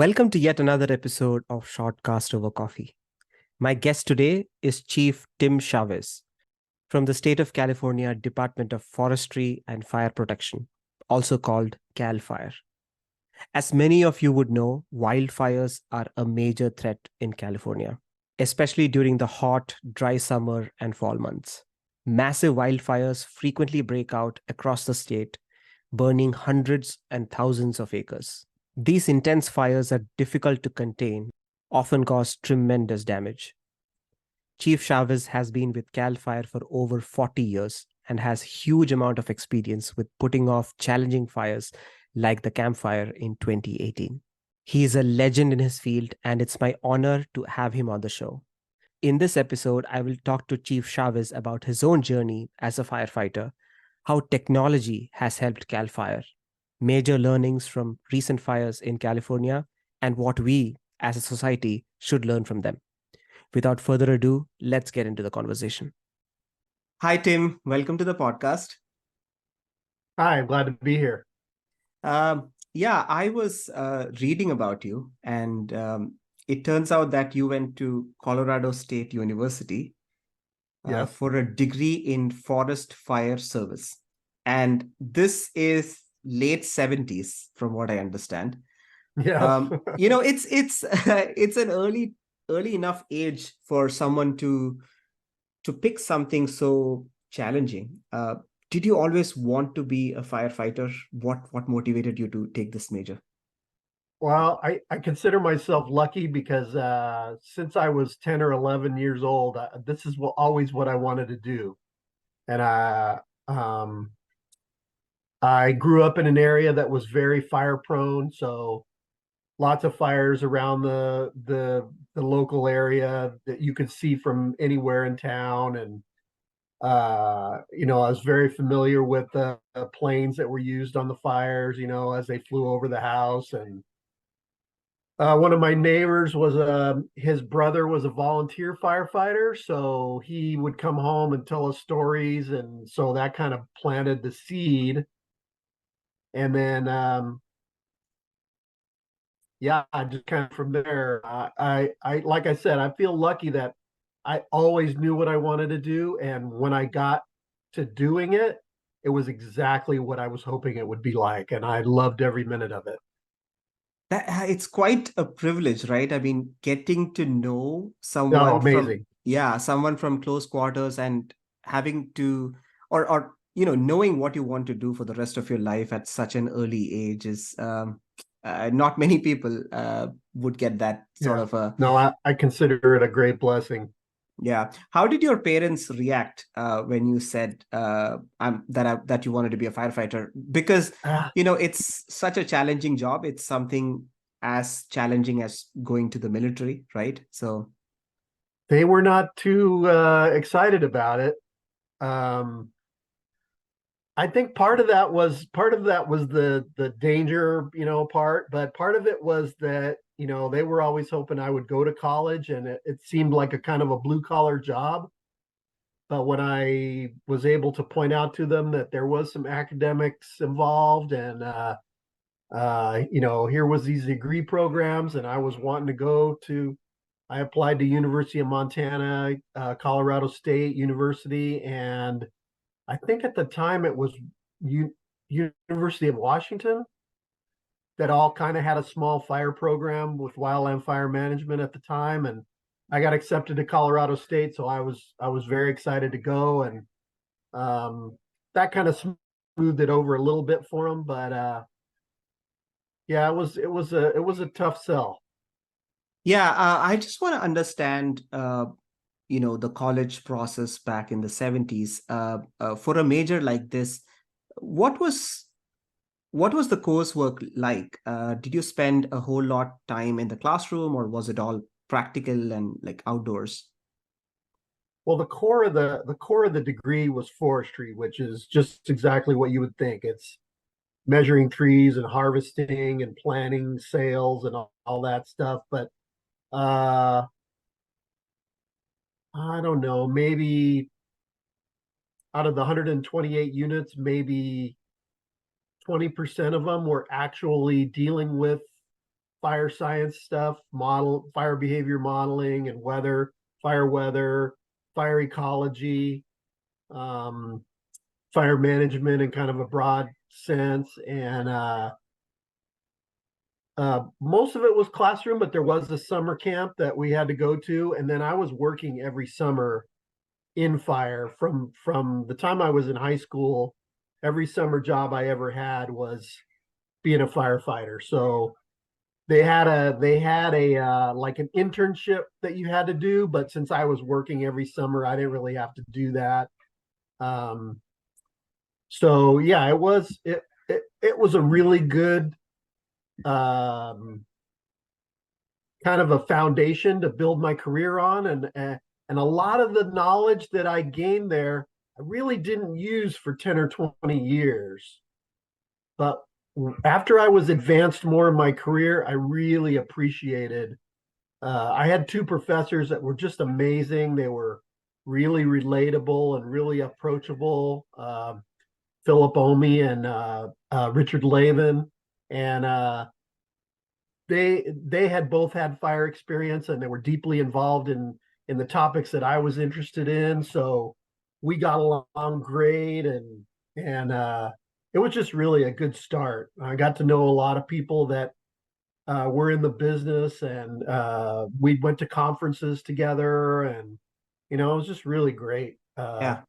Welcome to yet another episode of Shortcast Over Coffee. My guest today is Chief Tim Chavez from the State of California Department of Forestry and Fire Protection, also called Calfire. As many of you would know, wildfires are a major threat in California, especially during the hot, dry summer and fall months. Massive wildfires frequently break out across the state, burning hundreds and thousands of acres. These intense fires are difficult to contain, often cause tremendous damage. Chief Chavez has been with Cal Fire for over 40 years and has huge amount of experience with putting off challenging fires like the Campfire in 2018. He is a legend in his field, and it's my honor to have him on the show. In this episode, I will talk to Chief Chavez about his own journey as a firefighter, how technology has helped Cal Fire, major learnings from recent fires in California, and what we as a society should learn from them. Without further ado, let's get into the conversation. Hi, Tim. Welcome to the podcast. Hi, I'm glad to be here. I was reading about you, and it turns out that you went to Colorado State University Yes. for a degree in forest fire service. And this is late 70s, from what I understand. Yes. It's an early enough age for someone to pick something so challenging. Did you always want to be a firefighter? What motivated you to take this major? Well, I consider myself lucky because since I was 10 or 11 years old, this is always what I wanted to do. And I grew up in an area that was very fire prone, so lots of fires around the local area that you could see from anywhere in town. And I was very familiar with the planes that were used on the fires, as they flew over the house. And one of my neighbors was his brother was a volunteer firefighter, so he would come home and tell us stories, and so that kind of planted the seed. And then, I just kind of from there, I like I said, I feel lucky that I always knew what I wanted to do, and when I got to doing it, it was exactly what I was hoping it would be like, and I loved every minute of it. It's quite a privilege, right? I mean, getting to know Oh, someone amazing. someone from close quarters, and having to, or knowing what you want to do for the rest of your life at such an early age is not many people would get that sort Yeah. of a. No, I consider it a great blessing. Yeah. How did your parents react when you said that you wanted to be a firefighter? Because Ah, it's such a challenging job. It's something as challenging as going to the military, right? So they were not too excited about it. Um, I think part of that was the danger, part, but part of it was that, they were always hoping I would go to college, and it seemed like a kind of a blue collar job. But when I was able to point out to them that there was some academics involved, and here was these degree programs, and I was wanting to I applied to University of Montana, Colorado State University, and I think at the time it was University of Washington that all kind of had a small fire program with wildland fire management at the time, and I got accepted to Colorado State, so I was very excited to go, and that kind of smoothed it over a little bit for them, but yeah, it was a tough sell. yeah, I just want to understand, the college process back in the 70s. For a major like this, what was what was the coursework like? Did you spend a whole lot time in the classroom, or was it all practical and like outdoors? Well, the core of the degree was forestry, which is just exactly what you would think. It's measuring trees and harvesting and planting sales and all that stuff. But uh, I don't know, maybe out of the 128 units, maybe 20% of them were actually dealing with fire science stuff, fire behavior modeling and weather, fire ecology, um, fire management in kind of a broad sense. And most of it was classroom, but there was a summer camp that we had to go to. And then I was working every summer in fire from the time I was in high school. Every summer job I ever had was being a firefighter. So they had a like an internship that you had to do, but since I was working every summer, I didn't really have to do that. Um, so yeah, it was a really good um, kind of a foundation to build my career on, and a lot of the knowledge that I gained there, I really didn't use for 10 or 20 years. But after I was advanced more in my career, I really appreciated. I had two professors that were just amazing. They were really relatable and really approachable. Philip Omi and Richard Lavin, and they had both had fire experience, and they were deeply involved in the topics that I was interested in. So we got along great, and it was just really a good start. I got to know a lot of people that were in the business, and we went to conferences together, and it was just really great. Yeah.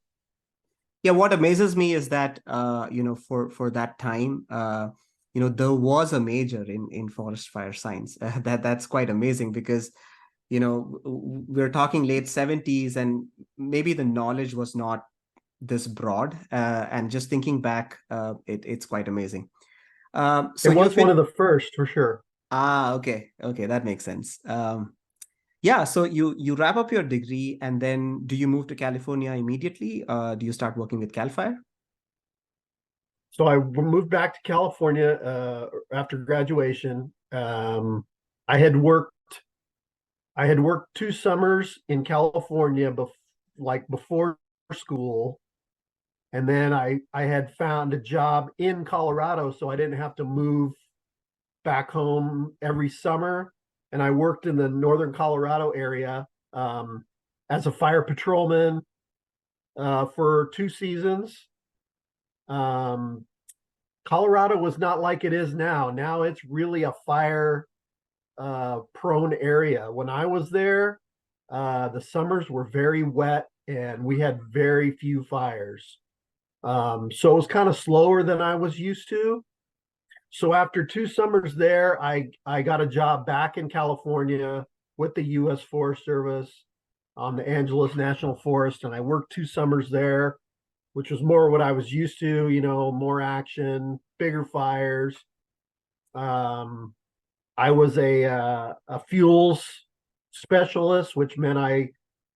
Yeah, what amazes me is that for that time, there was a major in forest fire science. That's quite amazing because we're talking late 70s, and maybe the knowledge was not this broad. And just thinking back, it's quite amazing. It So you've was one been of the first for sure. okay, that makes sense. Yeah, so you wrap up your degree, and then do you move to California immediately? Do you start working with Calfire? So I moved back to California after graduation. I had worked I had worked 2 summers in California like before school, and then I had found a job in Colorado, so I didn't have to move back home every summer. And I worked in the northern Colorado area as a fire patrolman for 2 seasons. Um, Colorado was not like it is now. Now it's really a fire prone area. When I was there, the summers were very wet and we had very few fires. So it was kind of slower than I was used to. So after 2 summers there, I got a job back in California with the U.S. Forest Service on the Angeles National Forest, and I worked 2 summers there, which was more what I was used to. More action, bigger fires. Um, I was a fuels specialist, which meant I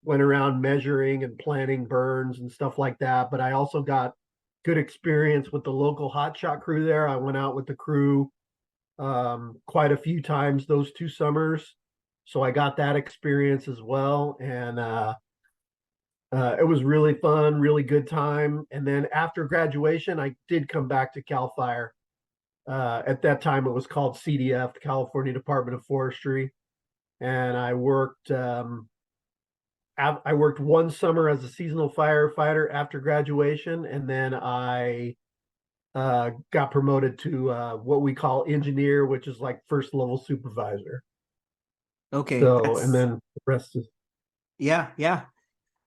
went around measuring and planning burns and stuff like that. But I also got good experience with the local hotshot crew there. I went out with the crew quite a few times those 2 summers, so I got that experience as well, and it was really fun, really good time. And then after graduation, I did come back to Calfire. At that time, it was called CDF, the California Department of Forestry, and I worked 1 summer as a seasonal firefighter after graduation, and then I got promoted to what we call engineer, which is like first level supervisor. Okay, So, and then the rest is yeah.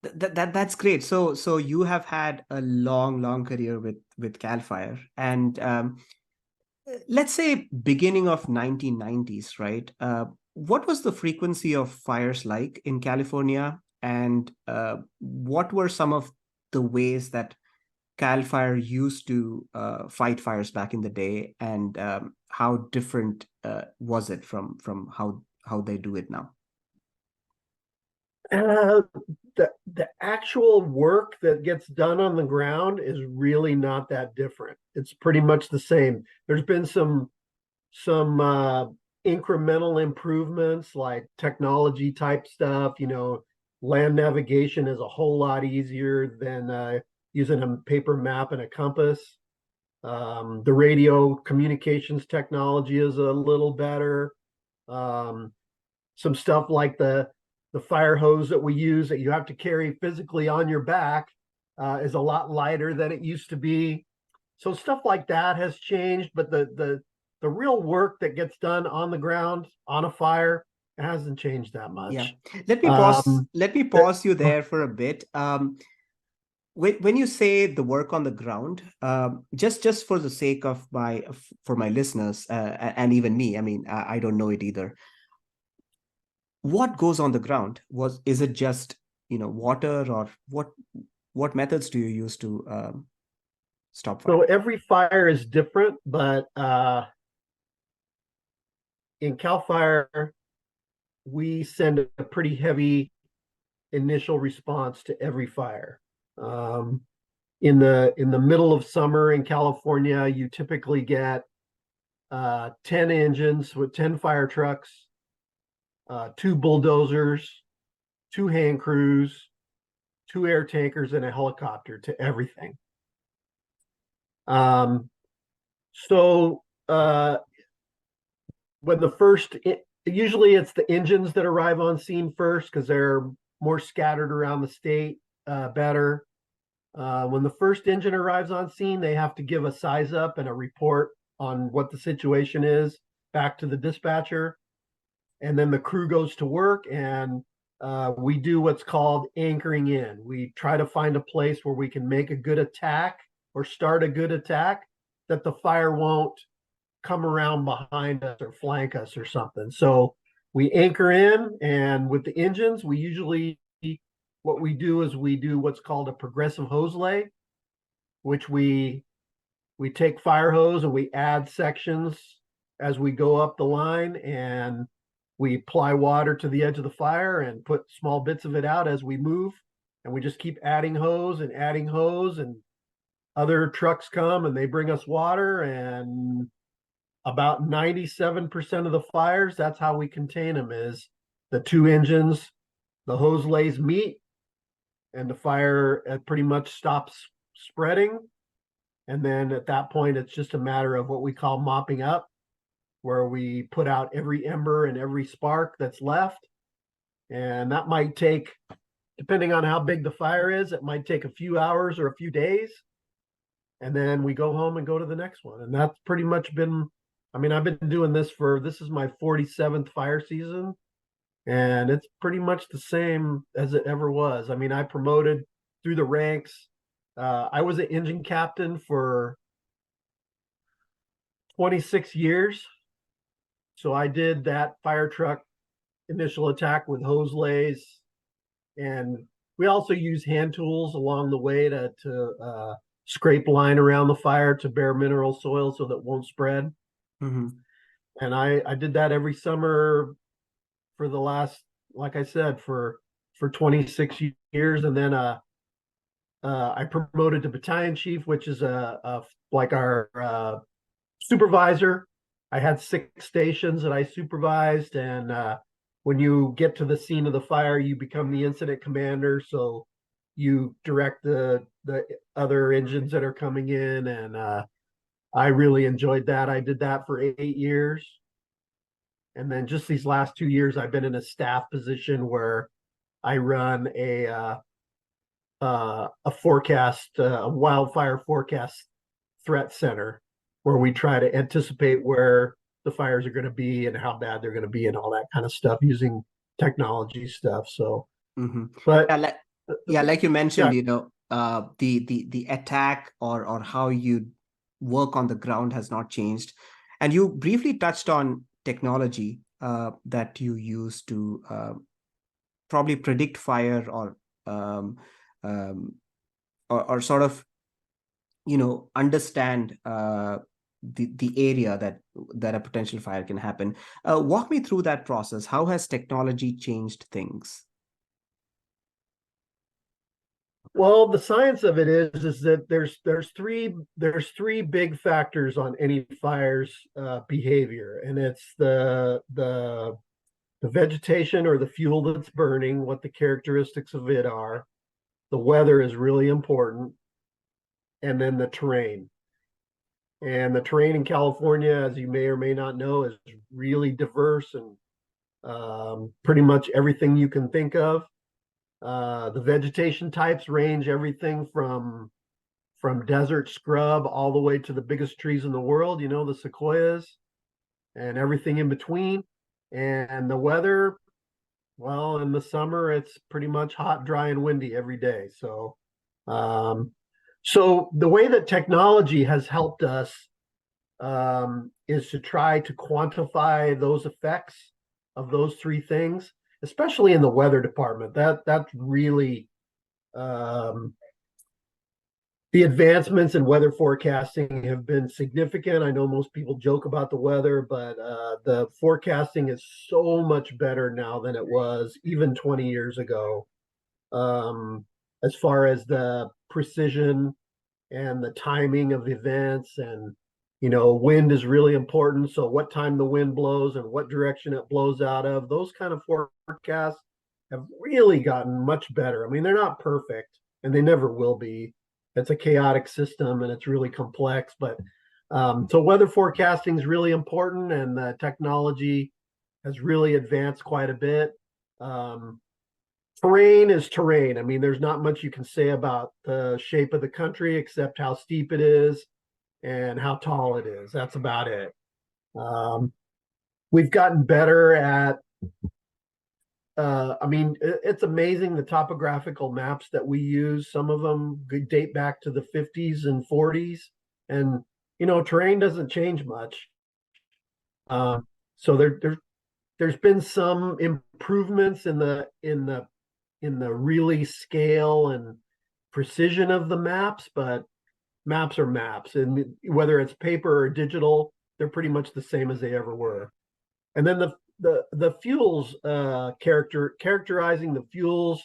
That's great. So you have had a long career with Calfire, and let's say beginning of 1990s, right? What was the frequency of fires like in California, and what were some of the ways that Calfire used to fight fires back in the day, and how different was it from how they do it now? uh, the actual work that gets done on the ground is really not that different. It's pretty much the same. There's been some incremental improvements like technology type stuff. Land navigation is a whole lot easier than using a paper map and a compass. The radio communications technology is a little better. Some stuff like the fire hose that we use that you have to carry physically on your back is a lot lighter than it used to be. So stuff like that has changed, but the real work that gets done on the ground on a fire, it hasn't changed that Yeah. much. Let me pause. Let me pause you there for a bit. When you say the work on the ground, just for the sake of for my listeners and even me, I mean, I don't know it either. What goes on the ground? Is it just water, or what methods do you use to stop So fire? every fire is different, but in Calfire, we send a pretty heavy initial response to every fire. Um, in the middle of summer in California, you typically get 10 engines with 10 fire trucks, 2 bulldozers, 2 hand crews, 2 air tankers, and a helicopter to everything. Um, so when usually it's the engines that arrive on scene first because they're more scattered around the state better. When the first engine arrives on scene, they have to give a size up and a report on what the situation is back to the dispatcher. And then the crew goes to work, and we do what's called anchoring in. We try to find a place where we can make a good attack or start a good attack that the fire won't come around behind us or flank us or something. So we anchor in, and with the engines, what we do is we do what's called a progressive hose lay, which we take fire hose and we add sections as we go up the line, and we apply water to the edge of the fire and put small bits of it out as we move. And we just keep adding hose and adding hose, and other trucks come and they bring us water. And about 97% of the fires, that's how we contain them, is the 2 engines, the hose lays meet, and the fire pretty much stops spreading. And then at that point, it's just a matter of what we call mopping up, where we put out every ember and every spark that's left. And that might take, depending on how big the fire is, it might take a few hours or a few days. And then we go home and go to the next one. And that's pretty much been, I mean, I've been doing this this is my 47th fire season. And it's pretty much the same as it ever was. I mean, I promoted through the ranks. I was an engine captain for 26 years. So I did that fire truck initial attack with hose lays. And we also use hand tools along the way to scrape line around the fire to bare mineral soil so that it won't spread. Mm-hmm. And I did that every summer for the last, like I said, for 26 years. And then I promoted to battalion chief, which is like our supervisor. I had 6 stations that I supervised, and when you get to the scene of the fire, you become the incident commander. So you direct the other engines that are coming in, and I really enjoyed that. I did that for 8 years. And then just these last 2 years, I've been in a staff position where I run a forecast, a wildfire forecast threat center, where we try to anticipate where the fires are going to be and how bad they're going to be and all that kind of stuff using technology stuff. So, Mm-hmm. but Like you mentioned, yeah, the attack or how you work on the ground has not changed. And you briefly touched on technology that you use to probably predict fire, um, um, or sort of understand the area that a potential fire can happen. Walk me through that process. How has technology changed things? well, the science of it is that there's three big factors on any fire's behavior, and it's the vegetation or the fuel that's burning, what the characteristics of it are. The weather is really important, and then the terrain. And the terrain in California, as you may or may not know, is really diverse and pretty much everything you can think of. The vegetation types range everything from desert scrub all the way to the biggest trees in the world, the sequoias and everything in between. And the weather, well, in the summer, it's pretty much hot, dry, and windy every day. Um, so the way that technology has helped us is to try to quantify those effects of those three things, especially in the weather department. That's really the advancements in weather forecasting have been significant. I know most people joke about the weather, but the forecasting is so much better now than it was even 20 years ago. As far as the precision and the timing of events, and wind is really important. So what time the wind blows and what direction it blows out of, those kind of forecasts have really gotten much better. I mean, they're not perfect and they never will be. It's a chaotic system and it's really complex, but so weather forecasting is really important, and the technology has really advanced quite a bit. Terrain is terrain. I mean, there's not much you can say about the shape of the country except how steep it is and how tall it is. That's about it. We've gotten better at, I mean, it's amazing the topographical maps that we use. Some of them date back to the 50s and 40s, and terrain doesn't change much. So there's been some improvements in the really scale and precision of the maps, but maps are maps, and whether it's paper or digital, they're pretty much the same as they ever were. And then the fuels, characterizing the fuels,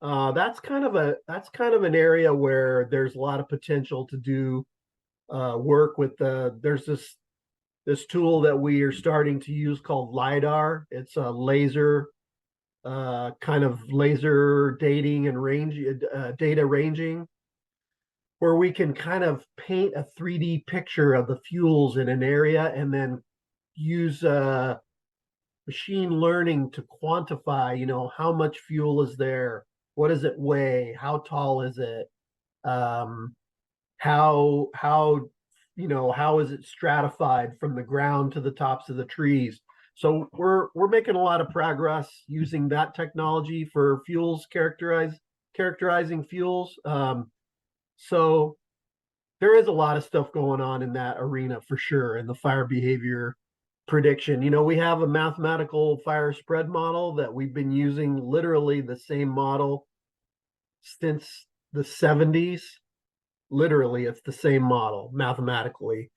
that's kind of an area where there's a lot of potential to do work with. There's this tool that we are starting to use called LiDAR. It's a laser kind of laser dating and data ranging, where we can kind of paint a 3D picture of the fuels in an area and then use machine learning to quantify, how much fuel is there, what does it weigh, how tall is it, how how is it stratified from the ground to the tops of the trees. So we're making a lot of progress using that technology for fuels, characterizing fuels. So there is a lot of stuff going on in that arena for sure, in the fire behavior prediction. We have a mathematical fire spread model that we've been using, literally the same model since the 70s. Literally, it's the same model mathematically.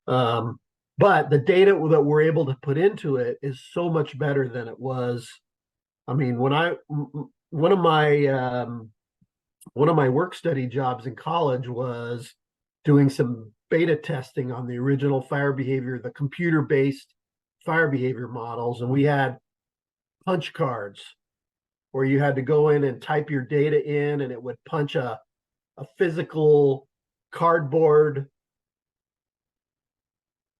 But the data that we're able to put into it is so much better than it was. I mean, one of my work study jobs in college was doing some beta testing on the original fire behavior, the computer-based fire behavior models, and we had punch cards where you had to go in and type your data in, and it would punch a physical cardboard.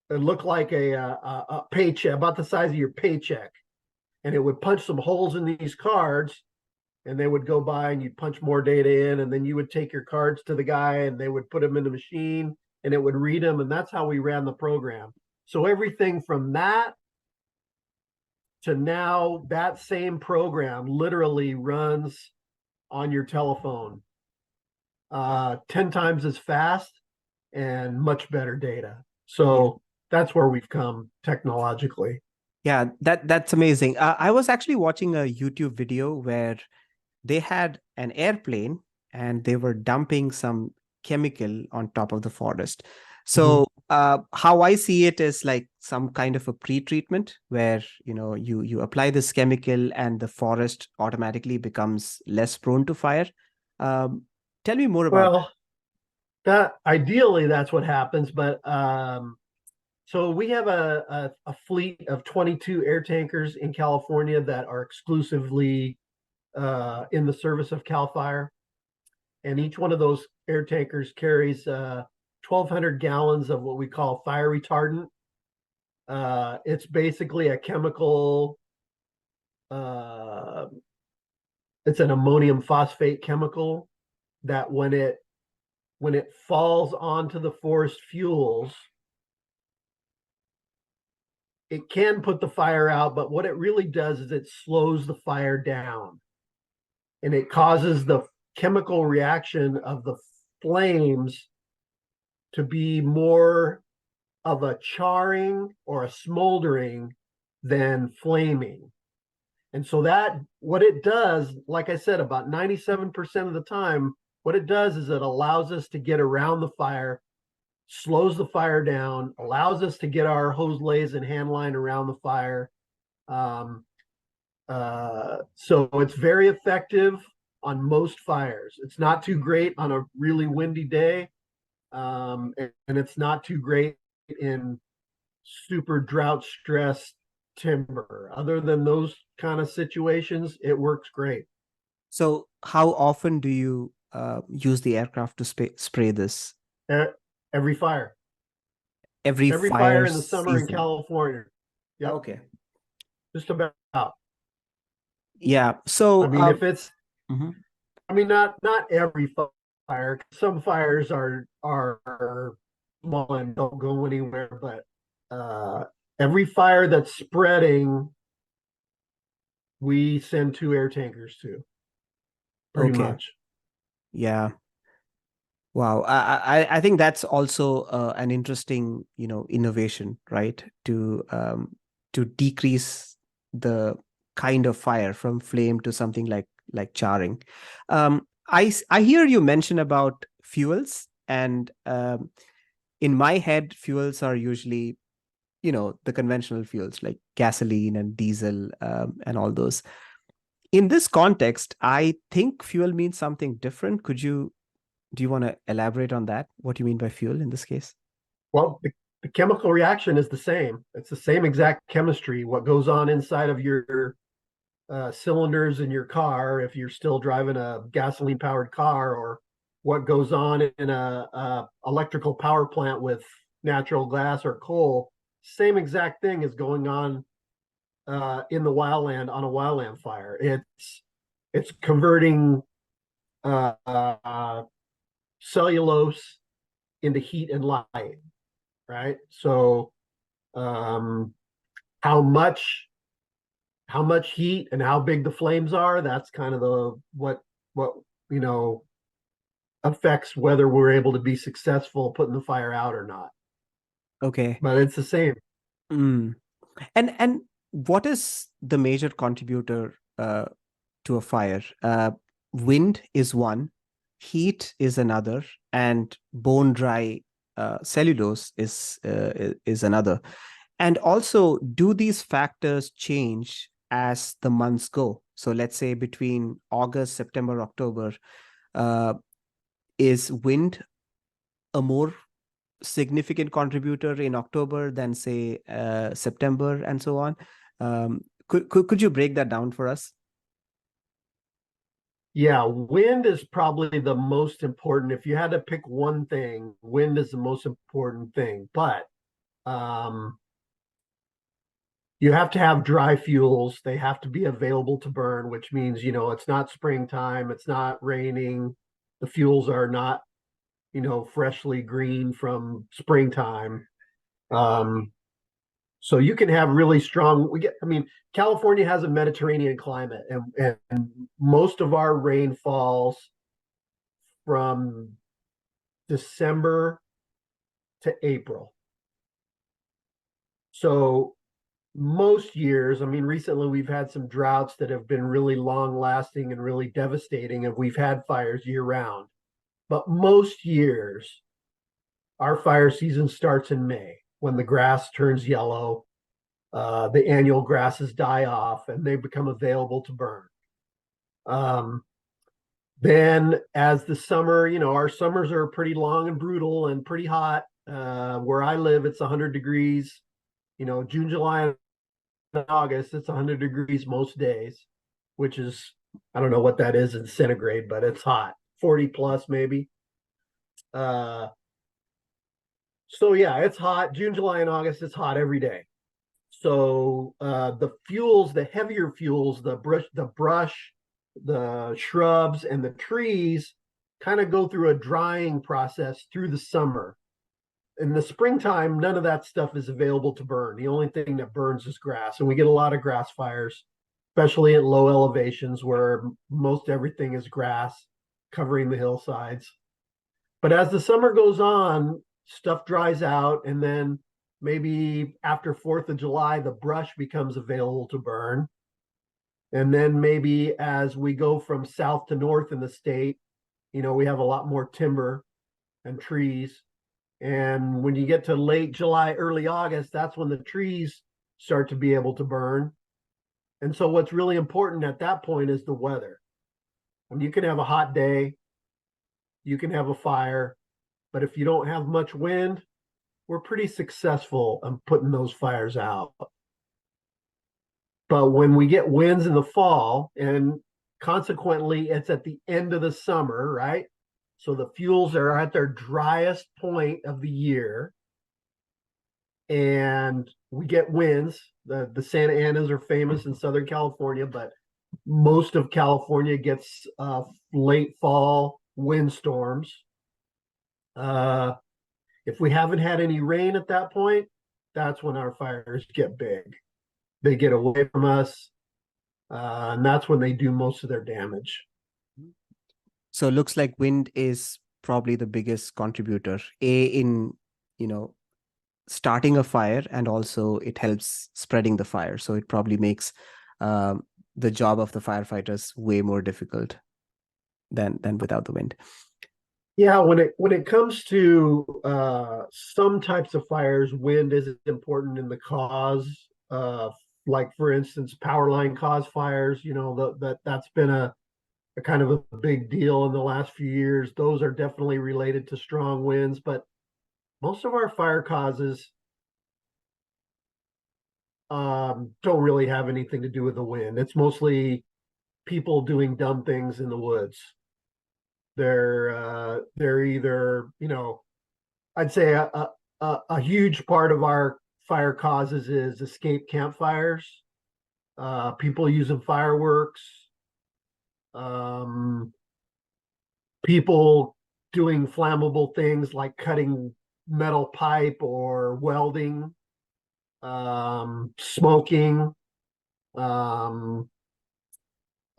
It looked like a paycheck, about the size of your paycheck, and it would punch some holes in these cards, and they would go by and you'd punch more data in, and then you would take your cards to the guy and they would put them in the machine and it would read them, and that's how we ran the program. So everything from that to now, that same program literally runs on your telephone 10 times as fast and much better data. So that's where we've come technologically. Yeah, that's amazing. I was actually watching a YouTube video where they had an airplane and they were dumping some chemical on top of the forest. So how I see it is like some kind of a pre-treatment where you apply this chemical and the forest automatically becomes less prone to fire. Tell me more about Well, that ideally that's what happens, but so we have a fleet of 22 air tankers in California that are exclusively in the service of Calfire, and each one of those air tankers carries 1,200 gallons of what we call fire retardant. It's basically a chemical. Uh, it's an ammonium phosphate chemical that when it falls onto the forest fuels, it can put the fire out, but what it really does is it slows the fire down, and it causes the chemical reaction of the flames to be more of a charring or a smoldering than flaming. And so that what it does, like I said, about 97% of the time, what it does is it allows us to get around the fire, slows the fire down, allows us to get our hose lays and hand line around the fire. Um, so it's very effective on most fires. It's not too great on a really windy day, and it's not too great in super drought stressed timber. Other than those kind of situations, it works great. So how often do you use the aircraft to spray this? Every fire, Every every fire fire in the summer in season. California. Yep, Okay. just about. Yeah. I So, mean, if it's, mhm. I mean, not every fire. Some fires are small and don't go anywhere, but every fire that's spreading, we send 2 air tankers to, pretty Okay. much. Yeah. Wow. I think that's also an interesting, innovation, right? To decrease the kind of fire from flame to something like charring. I hear you mention about fuels, and in my head, fuels are usually, the conventional fuels like gasoline and diesel, and all those. In this context, I think fuel means something different. Do you want to elaborate on that? What do you mean by fuel in this case? Well, the chemical reaction is the same. It's the same exact chemistry. What goes on inside of your cylinders in your car, if you're still driving a gasoline powered car, or what goes on in a electrical power plant with natural gas or coal, same exact thing is going on in the wildland on a wildland fire. It's converting uh, cellulose into heat and light, right? So um, how much heat and how big the flames are, that's kind of the what you know affects whether we're able to be successful putting the fire out or not. Okay. But it's the same. Mm. And what is the major contributor to a fire? Wind is one, heat is another, and bone dry cellulose is another. And also, do these factors change as the months go? So let's say between August, September, October, uh, is wind a more significant contributor in October than say September and so on? Could you break that down for us? Yeah, wind is probably the most important. If you had to pick one thing, wind is the most important thing. But um, you have to have dry fuels. They have to be available to burn, which means, it's not springtime, it's not raining. The fuels are not, freshly green from springtime. Um, so you can have really strong, I mean, California has a Mediterranean climate, and most of our rain falls from December to April. So most years, I mean, recently we've had some droughts that have been really long lasting and really devastating, and we've had fires year round. But most years, our fire season starts in May when the grass turns yellow, the annual grasses die off, and they become available to burn. Um, then, as the summer, our summers are pretty long and brutal and pretty hot. Where I live, it's 100 degrees. June, July, and August, it's 100 degrees most days, which is, I don't know what that is in centigrade, but it's hot, 40 plus maybe. Uh, So yeah, it's hot. June, July, and August, it's hot every day. So the fuels, the heavier fuels, the brush, the shrubs, and the trees kind of go through a drying process through the summer. In the springtime, none of that stuff is available to burn. The only thing that burns is grass, and we get a lot of grass fires, especially at low elevations where most everything is grass covering the hillsides. But as the summer goes on, stuff dries out, and then maybe after 4th of July, the brush becomes available to burn. And then maybe as we go from south to north in the state, we have a lot more timber and trees. And when you get to late July, early August, that's when the trees start to be able to burn. And so what's really important at that point is the weather. And you can have a hot day, you can have a fire, but if you don't have much wind, we're pretty successful in putting those fires out. But when we get winds in the fall, and consequently it's at the end of the summer, right? So the fuels are at their driest point of the year, and we get winds. The Santa Anas are famous in Southern California, but most of California gets late fall windstorms. If we haven't had any rain at that point, that's when our fires get big. They get away from us, and that's when they do most of their damage. So it looks like wind is probably the biggest contributor, in, you know, starting a fire, and also it helps spreading the fire. So it probably makes um, the job of the firefighters way more difficult than without the wind. Yeah, when it comes to some types of fires, wind is important in the cause. Like for instance, power line cause fires. That's been a kind of a big deal in the last few years. Those are definitely related to strong winds, but most of our fire causes don't really have anything to do with the wind. It's mostly people doing dumb things in the woods. They're either, I'd say a huge part of our fire causes is escape campfires, people using fireworks, um, people doing flammable things like cutting metal pipe or welding, smoking. Um,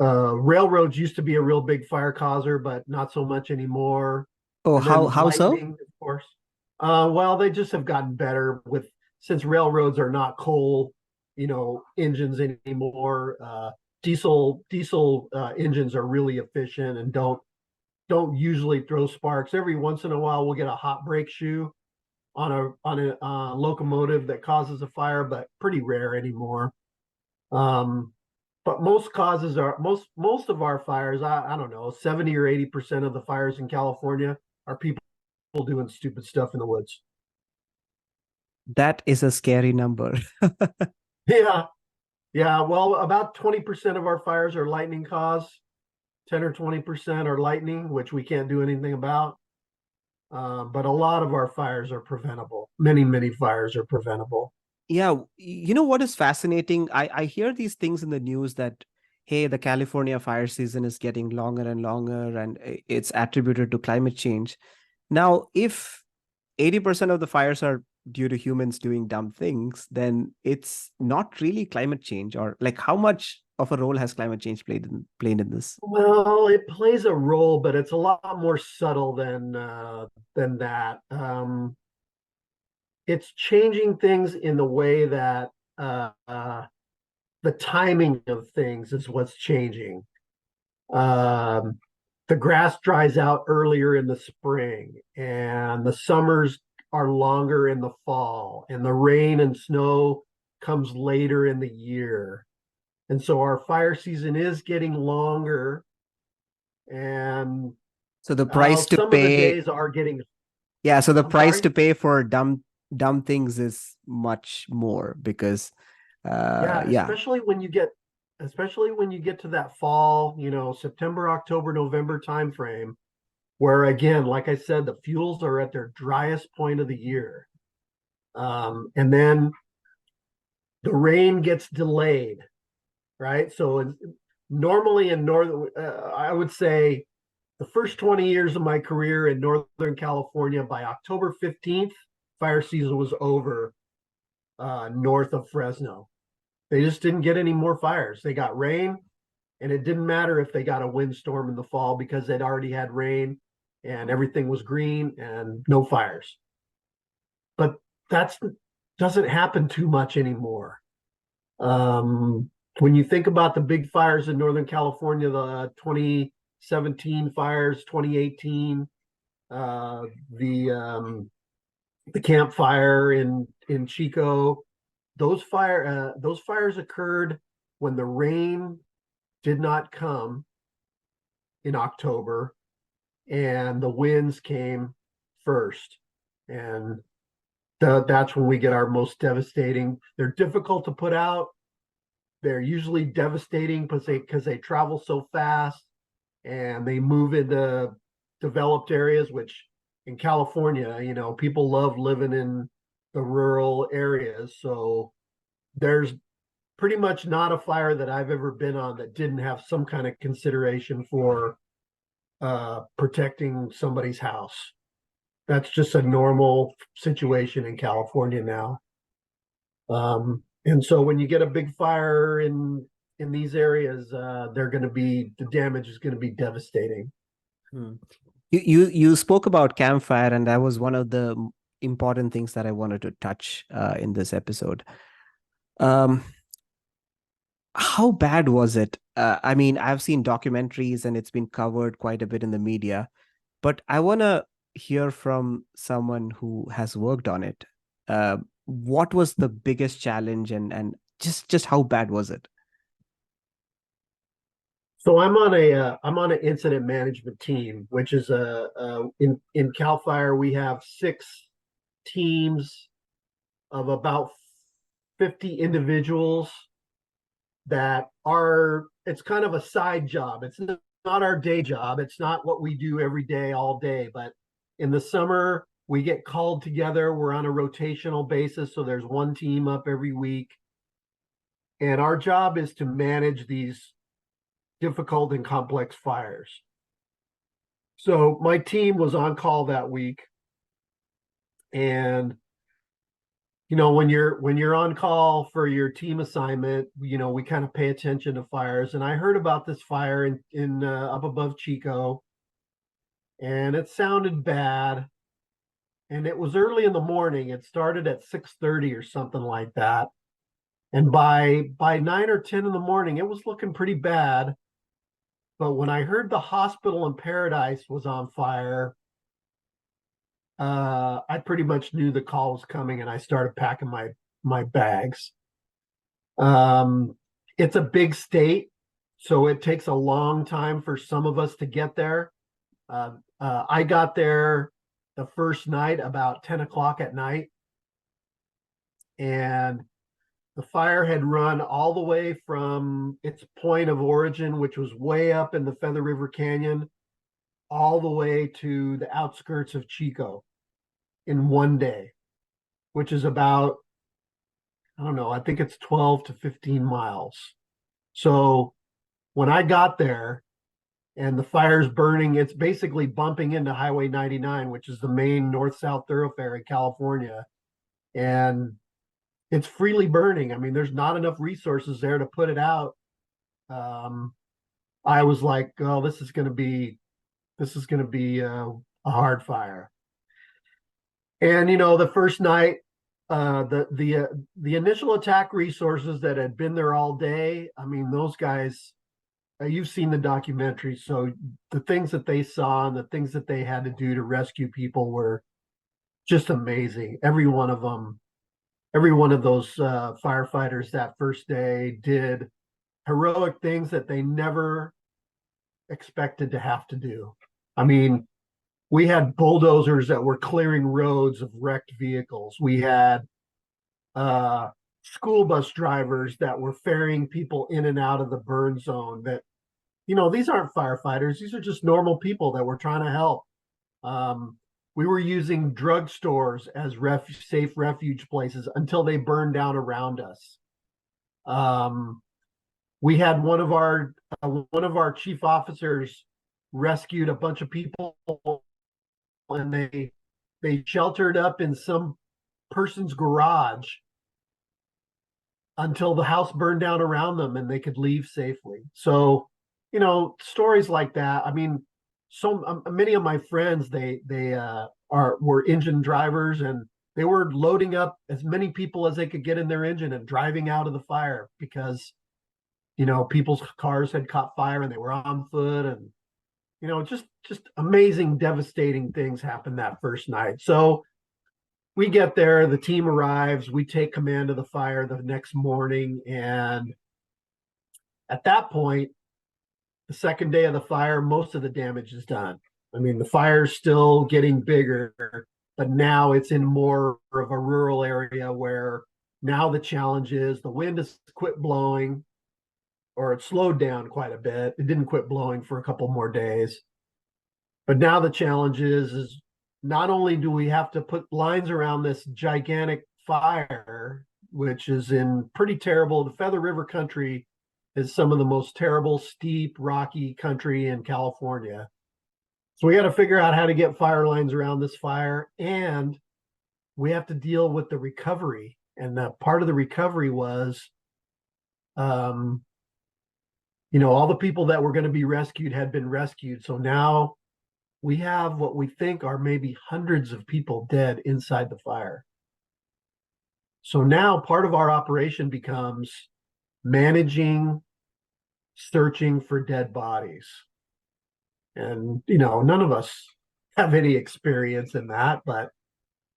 Railroads used to be a real big fire causer, but not so much anymore. Oh, And how then how so? lightning, of course. Well, they just have gotten better with since railroads are not coal, engines anymore. Diesel engines are really efficient and don't usually throw sparks. Every once in a while, we'll get a hot brake shoe on a locomotive that causes a fire, but pretty rare anymore. Um, but most of our fires, I don't know, 70 or 80% of the fires in California are people doing stupid stuff in the woods. That is a scary number. Yeah. Yeah. Well, about 20% of our fires are lightning caused. 10 or 20% are lightning, which we can't do anything about. But a lot of our fires are preventable. Many, many fires are preventable. Yeah, you know what is fascinating? I hear these things in the news that, hey, the California fire season is getting longer and longer, and it's attributed to climate change. Now, if 80% of the fires are due to humans doing dumb things, then it's not really climate change. Or like, how much of a role has climate change played in this? Well, it plays a role, but it's a lot more subtle than that. It's changing things in the way that the timing of things is what's changing. Um, the grass dries out earlier in the spring, and the summers are longer in the fall, and the rain and snow comes later in the year. And so our fire season is getting longer, and So the price to some of the pay, days are getting, yeah, so the I'm price sorry. to pay for dumb things is much more because, Yeah, yeah. especially when you get to that fall, September, October, November timeframe. where again, like I said, the fuels are at their driest point of the year. And then the rain gets delayed, right? So normally in northern, I would say the first 20 years of my career in Northern California, by October 15th, fire season was over north of Fresno. They just didn't get any more fires. They got rain, and it didn't matter if they got a windstorm in the fall because they'd already had rain and everything was green and no fires. But that doesn't happen too much anymore. When you think about the big fires in Northern California, the 2017 fires, 2018, uh, the um, the campfire in Chico, those fires occurred when the rain did not come in October and the winds came first. And that's when we get our most devastating. They're difficult to put out. They're usually devastating because they travel so fast and they move into developed areas, which in California, people love living in the rural areas. So there's pretty much not a fire that I've ever been on that didn't have some kind of consideration for protecting somebody's house. That's just a normal situation in California now. And so when you get a big fire in these areas, the damage is going to be devastating. Hmm. You spoke about campfire, and that was one of the important things that I wanted to touch in this episode. Um, how bad was it? I mean, I've seen documentaries and it's been covered quite a bit in the media, but I want to hear from someone who has worked on it. What was the biggest challenge, and just how bad was it? So I'm on an incident management team, which is in Calfire we have 6 teams of about 50 individuals that are it's kind of a side job. It's not our day job. It's not what we do every day all day, but in the summer we get called together. We're on a rotational basis, so there's one team up every week, and our job is to manage these difficult and complex fires. So my team was on call that week, and when you're on call for your team assignment, we kind of pay attention to fires. And I heard about this fire in up above Chico, and it sounded bad. And it was early in the morning. It started at 6:30 or something like that. And by 9 or 10 in the morning, it was looking pretty bad. But when I heard the hospital in Paradise was on fire, I pretty much knew the call was coming, and I started packing my bags. Um, it's a big state, so it takes a long time for some of us to get there. I got there the first night about 10 o'clock at night, and the fire had run all the way from its point of origin, which was way up in the Feather River Canyon, all the way to the outskirts of Chico in one day, which is about, I don't know, I think it's 12 to 15 miles. So when I got there and the fire's burning, it's basically bumping into Highway 99, which is the main north-south thoroughfare in California. And it's freely burning. I mean, there's not enough resources there to put it out. I was like, oh, this is going to be a hard fire. And the first night, the initial attack resources that had been there all day, I mean, those guys, you've seen the documentary, so the things that they saw and the things that they had to do to rescue people were just amazing. Every one of them, every one of those firefighters that first day did heroic things that they never expected to have to do. I mean, we had bulldozers that were clearing roads of wrecked vehicles. We had school bus drivers that were ferrying people in and out of the burn zone. That these aren't firefighters; these are just normal people that were trying to help. We were using drugstores as safe refuge places until they burned down around us. We had one of our chief officers rescued a bunch of people, and they sheltered up in some person's garage until the house burned down around them and they could leave safely. So, stories like that. I mean, so many of my friends, were engine drivers, and they were loading up as many people as they could get in their engine and driving out of the fire because people's cars had caught fire and they were on foot, and just amazing, devastating things happened that first night. So we get there, the team arrives, we take command of the fire the next morning, and at that point, the second day of the fire, most of the damage is done. I mean, the fire's still getting bigger, but now it's in more of a rural area where now the challenge is the wind has quit blowing, or it slowed down quite a bit. It didn't quit blowing for a couple more days. But now the challenge is not only do we have to put lines around this gigantic fire, which is in pretty terrible, the Feather River country is some of the most terrible, steep, rocky country in California. So we got to figure out how to get fire lines around this fire, and we have to deal with the recovery. And part of the recovery was, all the people that were going to be rescued had been rescued. So now we have what we think are maybe hundreds of people dead inside the fire. So now part of our operation becomes managing, searching for dead bodies. And, none of us have any experience in that, but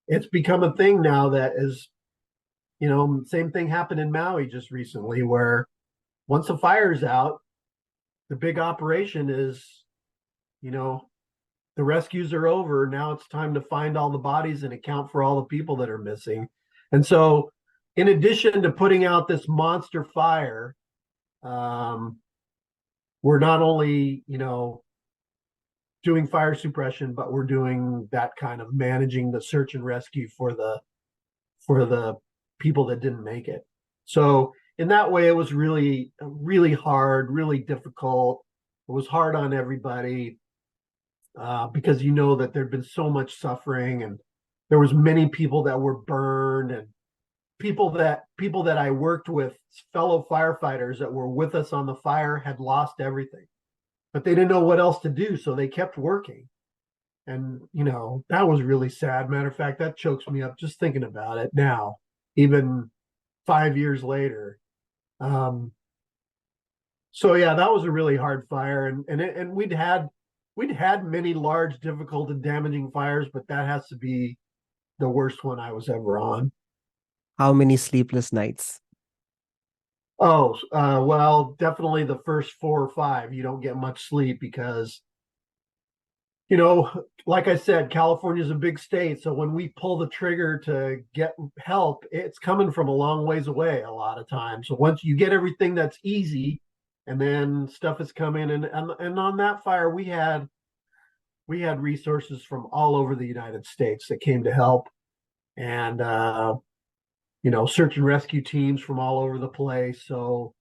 it's become a thing now that is, same thing happened in Maui just recently, where once the fire's out, the big operation is, the rescues are over. Now it's time to find all the bodies and account for all the people that are missing. And so, in addition to putting out this monster fire, we're not only, doing fire suppression, but we're doing that kind of managing the search and rescue for the people that didn't make it. So in that way, it was really, really hard, really difficult. It was hard on everybody because that there'd been so much suffering, and there was many people that were burned, and people that I worked with, fellow firefighters that were with us on the fire, had lost everything, but they didn't know what else to do, so they kept working. And that was really sad. Matter of fact, that chokes me up just thinking about it now, even 5 years later. So yeah, that was a really hard fire, and we'd had many large, difficult, and damaging fires, but that has to be the worst one I was ever on. How many sleepless nights? Oh, well, definitely the first 4 or 5. You don't get much sleep because, like I said, California is a big state. So when we pull the trigger to get help, it's coming from a long ways away a lot of times. So once you get everything that's easy, and then stuff is coming, and on that fire, we had resources from all over the United States that came to help, and search and rescue teams from all over the place. So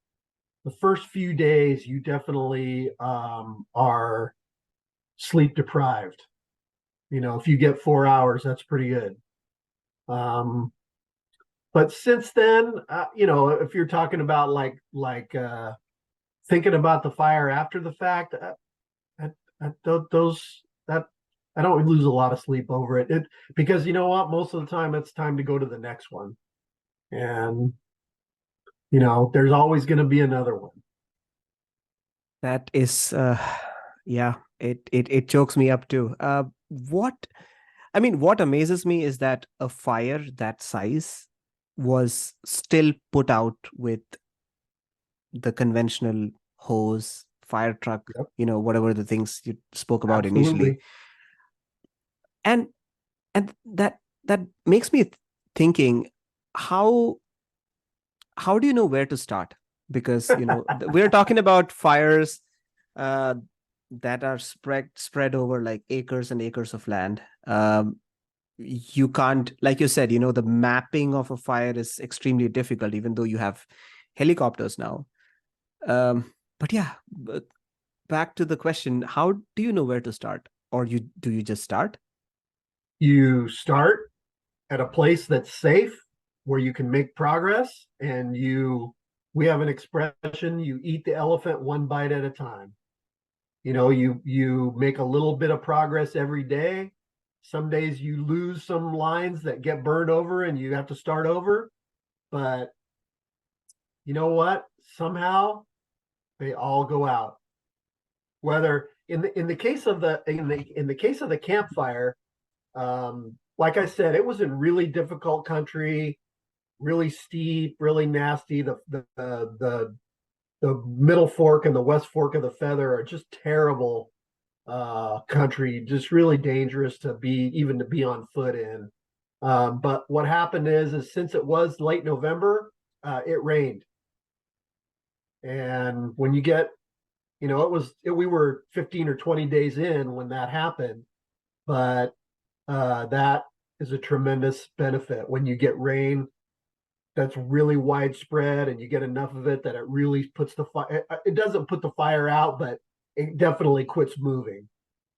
the first few days, you definitely are sleep deprived. If you get 4 hours, that's pretty good. But since then, if you're talking about like thinking about the fire after the fact, I don't lose a lot of sleep over it. Because you know what, most of the time it's time to go to the next one. And there's always going to be another one. That is, yeah, it chokes me up too. What amazes me is that a fire that size was still put out with the conventional hose, fire truck, Yep. Whatever the things you spoke about Absolutely. initially. And that makes me thinking, how do you know where to start? Because we're talking about fires that are spread over like acres and acres of land. You can't, like you said, the mapping of a fire is extremely difficult, even though you have helicopters now. But yeah, back to the question, how do you know where to start? Or you just start? You start at a place that's safe where you can make progress, and we have an expression, you eat the elephant one bite at a time. You make a little bit of progress every day. Some days you lose some lines that get burned over and you have to start over, but you know what? Somehow they all go out. Whether in the case of the case of the campfire, like I said, it was in really difficult country, really steep, really nasty. The middle fork and the west fork of the Feather are just terrible country, just really dangerous to be on foot in. But what happened is since it was late November, it rained, and when you get, we were 15 or 20 days in when that happened, but that is a tremendous benefit when you get rain that's really widespread and you get enough of it that it really puts the fire. It doesn't put the fire out, but it definitely quits moving,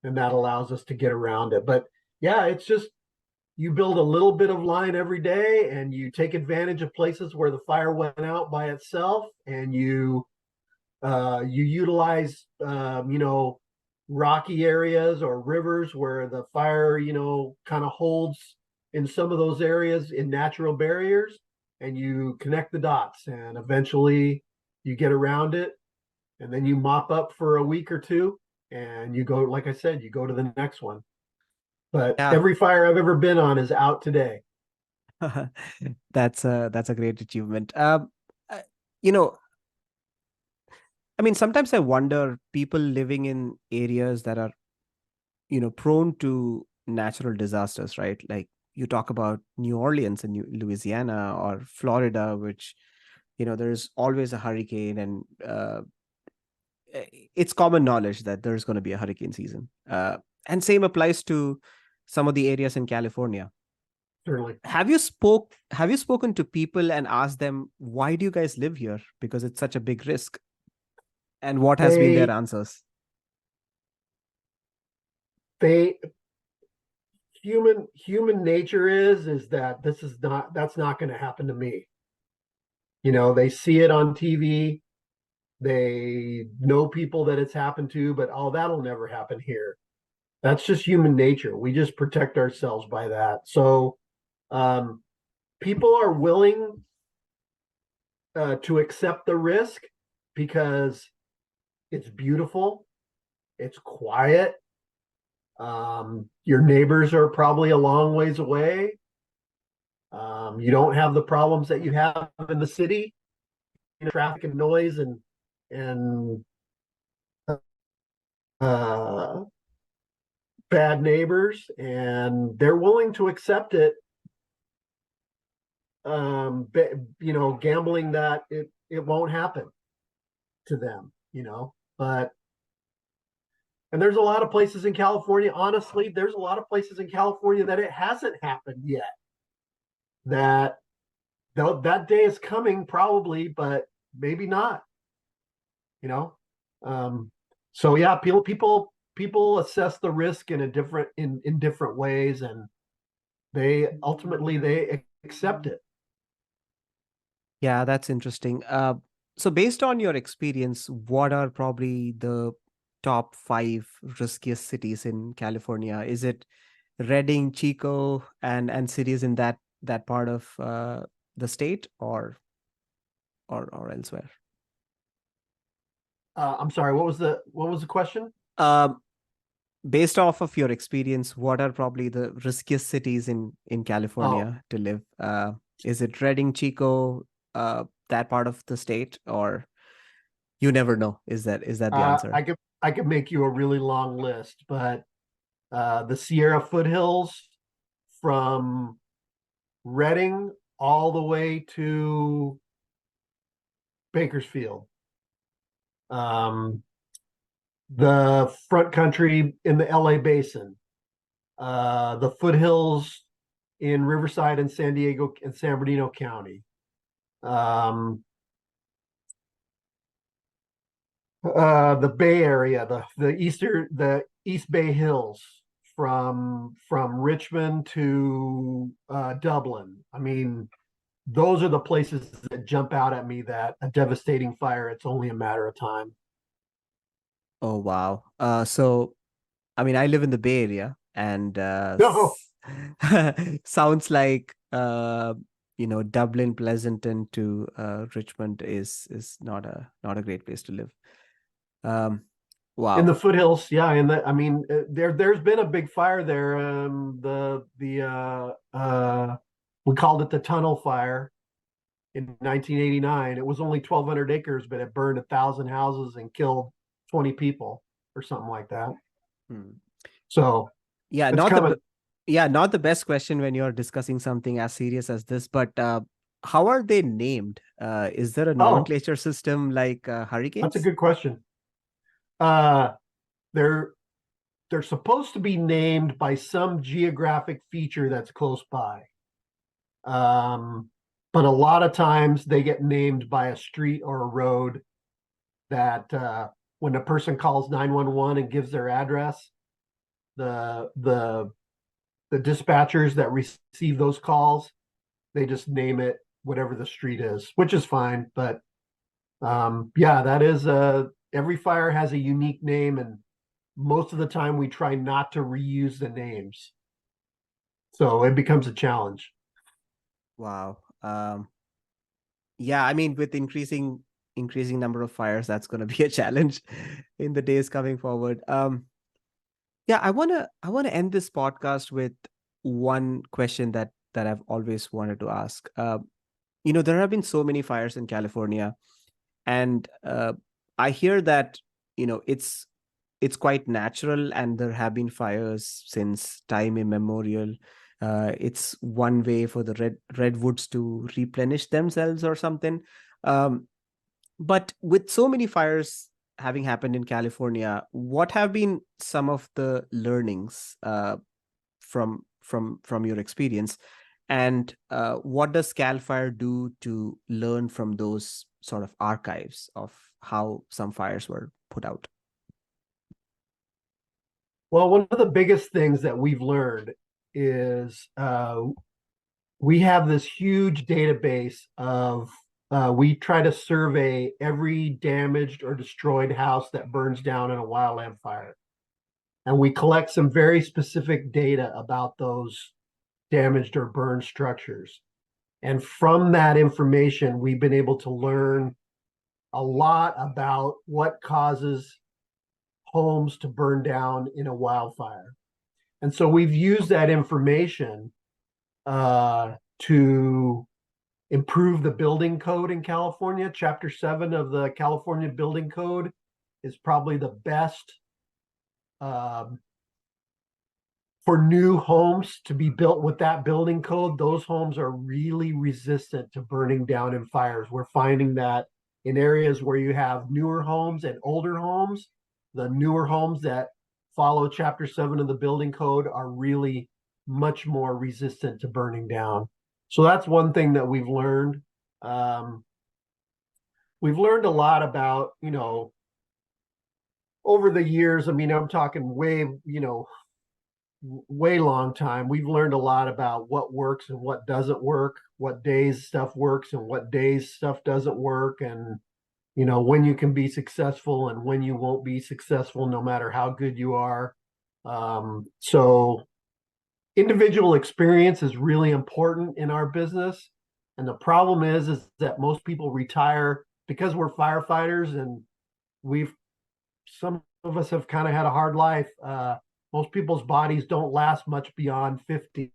and that allows us to get around it. But yeah, it's just you build a little bit of line every day, and you take advantage of places where the fire went out by itself, and you utilize rocky areas or rivers where the fire kind of holds in some of those areas in natural barriers, and you connect the dots, and eventually you get around it, and then you mop up for a week or two, and you go, like I said, you go to the next one. But Yeah. every fire I've ever been on is out today. That's a great achievement. Uh, you know, I mean, sometimes I wonder people living in areas that are, prone to natural disasters, right? Like you talk about New Orleans and Louisiana or Florida, which, there's always a hurricane, and it's common knowledge that there's going to be a hurricane season. And same applies to some of the areas in California. Certainly. Have you spoken to people and asked them, why do you guys live here? Because it's such a big risk. And what has been their They answers? they human nature is that that's not going to happen to me. They see it on TV, they know people that it's happened to, but oh, that'll never happen here. That's just human nature. We just protect ourselves by that. So um, people are willing to accept the risk because it's beautiful, it's quiet. Your neighbors are probably a long ways away. You don't have the problems that you have in the city, traffic and noise and uh, bad neighbors, and they're willing to accept it. Gambling that it won't happen to them. But and there's a lot of places in California. Honestly, there's a lot of places in California that it hasn't happened yet. That that day is coming probably, but maybe not. You know, um, so yeah, people assess the risk in a different in different ways, and they accept it. Yeah, that's interesting. So based on your experience, what are probably the top five riskiest cities in California? Is it Redding, Chico, and cities in that part of the state, or elsewhere? I'm sorry. What was the question? Um, Based off of your experience, what are probably the riskiest cities in Oh, California to live? Is it Redding, Chico, that part of the state, or you never know? Is that the I answer? could make you a really long list, but the Sierra foothills from Redding all the way to Bakersfield. Um, the front country in the LA basin, the foothills in Riverside and San Diego and San Bernardino County, um, the Bay Area, the East Bay Hills from Richmond to Dublin. I mean, those are the places that jump out at me that a devastating fire, it's only a matter of time. Oh, wow. So I mean, I live in the Bay Area, and No, sounds like Dublin, Pleasanton to Richmond is not a great place to live. Um, in wow. the foothills, yeah, and I mean, there's been a big fire there. We called it the Tunnel Fire in 1989. It was only 1,200 acres, but it burned 1,000 houses and killed 20 people or something like that. Hmm. So Yeah, it's coming. not the best question when you're discussing something as serious as this, but how are they named? Is there a Oh, nomenclature system like that's a hurricanes? good question. Uh, they're they're supposed to be named by some geographic feature that's close by. Um, but a lot of times they get named by a street or a road that when a person calls 911 and gives their address, the the the dispatchers that receive those calls, they just name it whatever the street is, which is fine. But yeah, that is every fire has a unique name, and most of the time we try not to reuse the names. So it becomes a challenge. Wow. Yeah, I mean, with increasing number of fires, that's going to be a challenge in the days coming forward. Yeah, I wanna end this podcast with one question that I've always wanted to ask. There have been so many fires in California, and I hear that it's quite natural, and there have been fires since time immemorial. It's one way for the redwoods to replenish themselves or something. Um, but with so many fires having happened in California, what have been some of the learnings from your experience, and what does Calfire do to learn from those sort of archives of how some fires were put out? Well, one of the biggest things that we've learned is we have this huge database of we try to survey every damaged or destroyed house that burns down in a wildland fire. And we collect some very specific data about those damaged or burned structures. And from that information, we've been able to learn a lot about what causes homes to burn down in a wildfire. And so we've used that information to improve the building code in California. Chapter 7 of the California Building Code is probably the best um, for new homes to be built with that building code. Those homes are really resistant to burning down in fires. We're finding that in areas where you have newer homes and older homes, the newer homes that follow Chapter 7 of the building code are really much more resistant to burning down. So that's one thing that we've learned. Um, we've learned a lot about, over the years. I mean, I'm talking way long time. We've learned a lot about what works and what doesn't work, what days stuff works and what days stuff doesn't work, and when you can be successful and when you won't be successful, no matter how good you are. So individual experience is really important in our business. And the problem is that most people retire because we're firefighters, and we've some of us have kind of had a hard life. Most people's bodies don't last much beyond 50.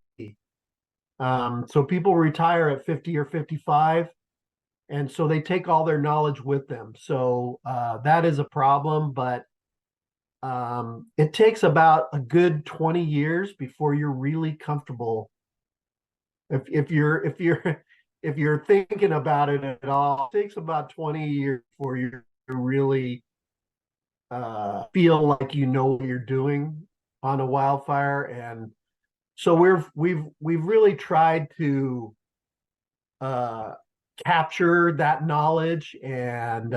So people retire at 50 or 55, and so they take all their knowledge with them. So that is a problem, but it takes about a good 20 years before you're really comfortable. If you're if you're thinking about it at all, it takes about 20 years before you're really feel like you know what you're doing on a wildfire. And so we've really tried to uh, capture that knowledge and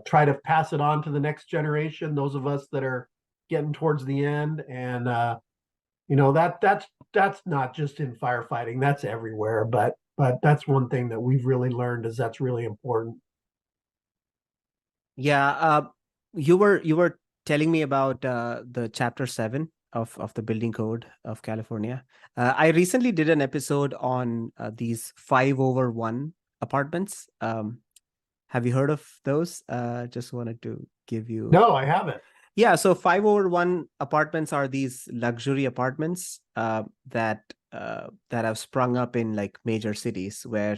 try to pass it on to the next generation, those of us that are getting towards the end. And that's not just in firefighting, that's everywhere. But that's one thing that we've really learned is that's really important. Yeah, you were telling me about the chapter 7 of the building code of California. I recently did an episode on these 5/1 apartments. Have you heard of those? Just wanted to give you. No, I haven't. Yeah, so 5/1 apartments are these luxury apartments that have sprung up in like major cities where,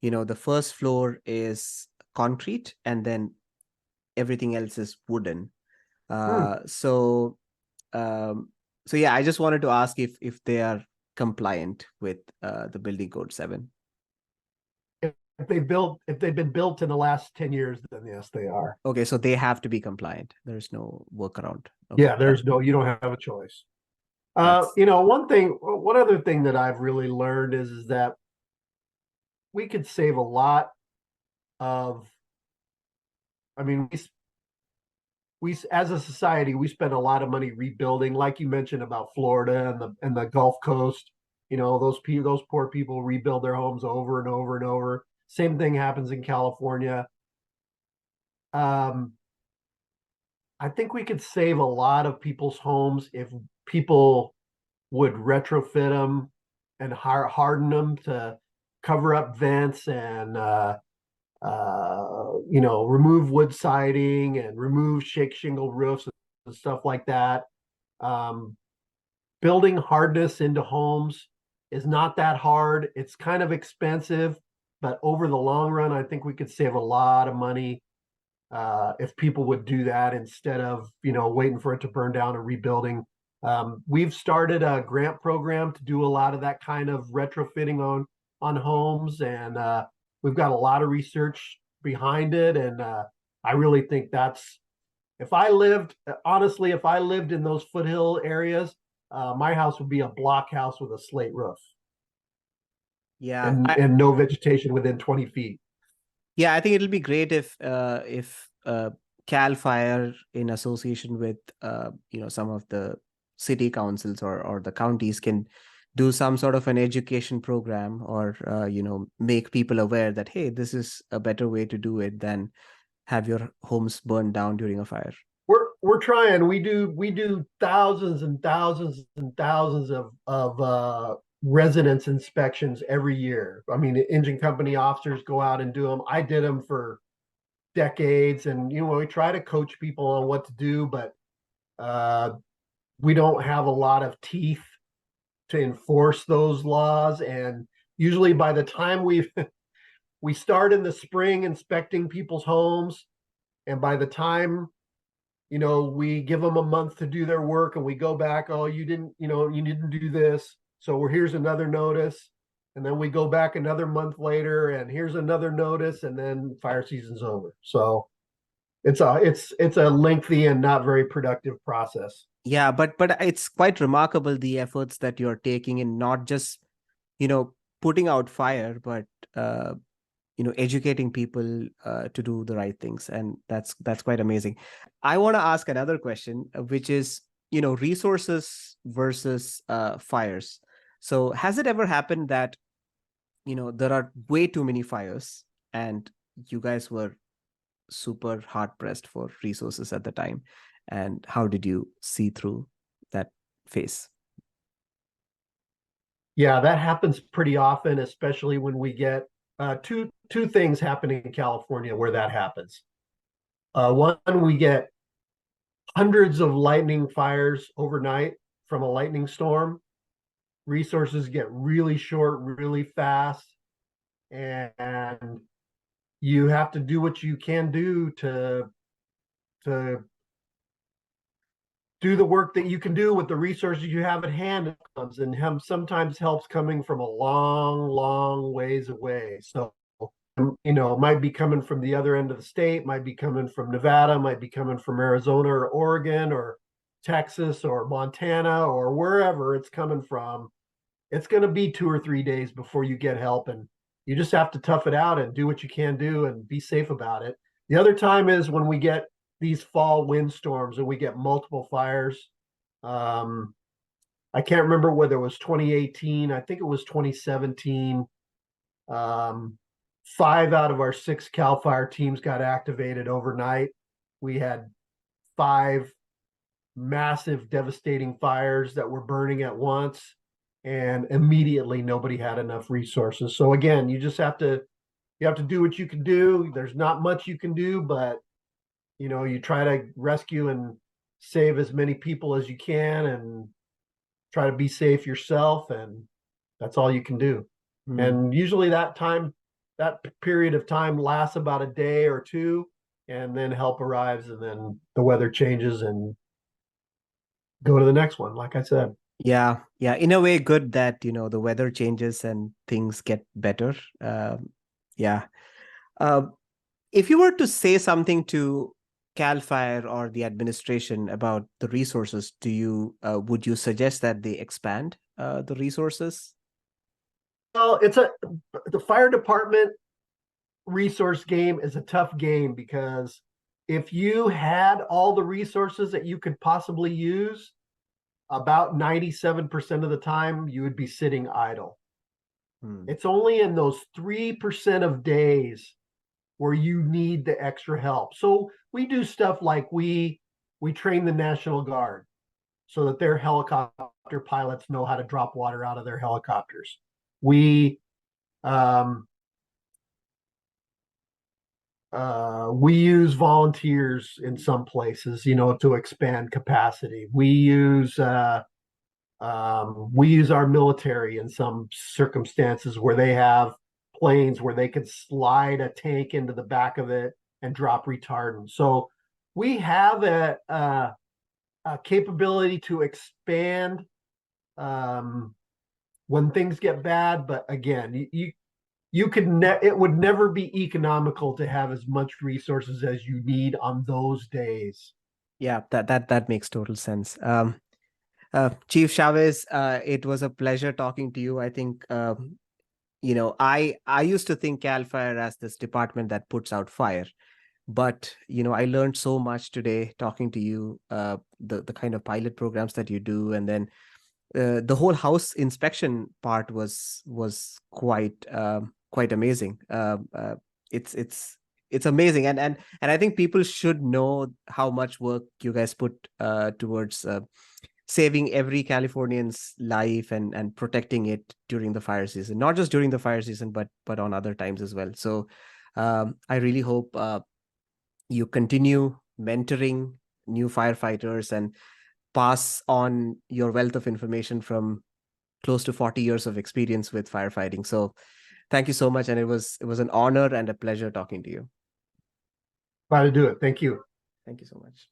the first floor is concrete and then everything else is wooden. Hmm. So um, so yeah, I just wanted to ask if they are compliant with the building code 7. If they've been built in the last 10 years, then yes, they are. Okay, so they have to be compliant. There's no workaround. Okay, Yeah, you don't have a choice. that's One other thing that I've really learned is that we could save a lot of, I mean, we as a society, we spend a lot of money rebuilding, like you mentioned about Florida and the Gulf Coast. Those poor people rebuild their homes over and over and over. Same thing happens in California. Um, I think we could save a lot of people's homes if people would retrofit them and harden them to cover up vents and remove wood siding and remove shake shingle roofs and stuff like that. Um, Building hardness into homes is not that hard. It's kind of expensive, but over the long run, I think we could save a lot of money if people would do that instead of waiting for it to burn down and rebuilding. We've started a grant program to do a lot of that kind of retrofitting on homes, and we've got a lot of research behind it. And I really think that's if I lived honestly, if I lived in those foothill areas, my house would be a block house with a slate roof yeah. and no vegetation within 20 feet. Yeah, I think it'll be great if Calfire, in association with some of the city councils or the counties, can do some sort of an education program or make people aware that, hey, this is a better way to do it than have your homes burned down during a fire. We're trying. We do thousands and thousands and thousands of residence inspections every year. I mean, engine company officers go out and do them. I did them for decades, and we try to coach people on what to do, but uh, we don't have a lot of teeth to enforce those laws. And usually, by the time we start in the spring inspecting people's homes, and by the time we give them a month to do their work and we go back, oh, you didn't do this. So here's another notice. And then we go back another month later and here's another notice, and then fire season's over. So it's a lengthy and not very productive process. Yeah, but it's quite remarkable the efforts that you're taking in not just putting out fire, but educating people to do the right things, and that's quite amazing. I want to ask another question, which is resources versus fires. So has it ever happened that there are way too many fires and you guys were super hard pressed for resources at the time, and how did you see through that phase? Yeah, that happens pretty often, especially when we get two things happening in California where that happens. One, we get hundreds of lightning fires overnight from a lightning storm. Resources get really short really fast, and you have to do what you can do to do the work that you can do with the resources you have at hand. And sometimes helps coming from a long ways away. So might be coming from the other end of the state, might be coming from Nevada, might be coming from Arizona or Oregon or Texas or Montana or wherever it's coming from. It's going to be 2 or 3 days before you get help, and you just have to tough it out and do what you can do and be safe about it. The other time is when we get these fall windstorms and we get multiple fires. I can't remember whether it was 2018. I think it was 2017. 5 out of our 6 Calfire teams got activated overnight. We had 5 massive, devastating fires that were burning at once, and immediately nobody had enough resources. So again, you have to do what you can do. There's not much you can do, but you try to rescue and save as many people as you can and try to be safe yourself, and that's all you can do. And usually that period of time lasts about a day or two, and then help arrives, and then the weather changes and go to the next one, like I said. Yeah, yeah. In a way, good that the weather changes and things get better. Yeah. Uh, if you were to say something to Cal Fire or the administration about the resources, would you suggest that they expand the resources? Well, the fire department resource game is a tough game, because if you had all the resources that you could possibly use, about 97% of the time you would be sitting idle. It's only in those 3% of days where you need the extra help. So we do stuff like we train the National Guard so that their helicopter pilots know how to drop water out of their helicopters. We use volunteers in some places, to expand capacity. We use our military in some circumstances where they have planes where they can slide a tank into the back of it and drop retardant. So we have a capability to expand when things get bad. But again, it would never be economical to have as much resources as you need on those days. Yeah, that makes total sense. Chief Chavez, it was a pleasure talking to you. I think I used to think Cal Fire as this department that puts out fire, but I learned so much today talking to you. The kind of pilot programs that you do, and then the whole house inspection part was quite amazing. It's amazing, and I think people should know how much work you guys put towards saving every Californian's life and protecting it during the fire season, not just during the fire season, but on other times as well. So I really hope you continue mentoring new firefighters and pass on your wealth of information from close to 40 years of experience with firefighting. So thank you so much. And it was an honor and a pleasure talking to you. Glad to do it. Thank you. Thank you so much.